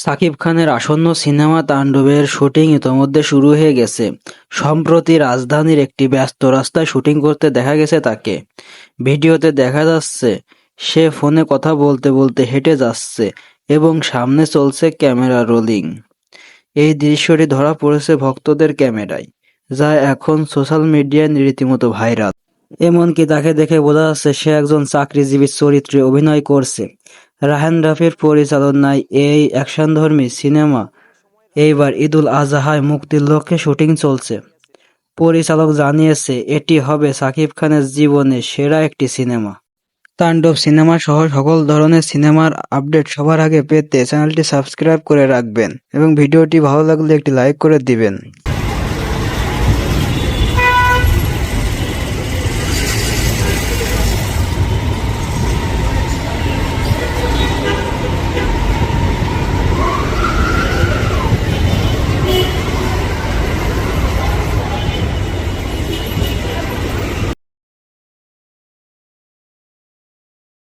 সাকিব খানের আসন্ন সিনেমা তাণ্ডবের শুটিং ইতোমধ্যে শুরু হয়ে গেছে। সম্প্রতি রাজধানীর একটি ব্যস্ত রাস্তায় শুটিং করতে দেখা গেছে তাকে। ভিডিওতে দেখা যাচ্ছে সে ফোনে কথা বলতে বলতে হেঁটে যাচ্ছে এবং সামনে চলছে ক্যামেরা রোলিং। এই দৃশ্যটি ধরা পড়েছে ভক্তদের ক্যামেরায়, যা এখন সোশ্যাল মিডিয়ায় রীতিমতো ভাইরাল। এমনকি তাকে দেখে বোঝা যাচ্ছে সে একজন চাকরিজীবীর চরিত্রে অভিনয় করছে। রায়হান রাফির পরিচালনায় এই অ্যাকশনধর্মী সিনেমা এইবার ঈদুল আজহায় মুক্তির লক্ষ্যে শুটিং চলছে। পরিচালক জানিয়েছে এটি হবে সাকিব খানের জীবনে সেরা একটি সিনেমা। তাণ্ডব সিনেমা সহ সকল ধরনের সিনেমার আপডেট সবার আগে পেতে চ্যানেলটি সাবস্ক্রাইব করে রাখবেন এবং ভিডিওটি ভালো লাগলে একটি লাইক করে দিবেন।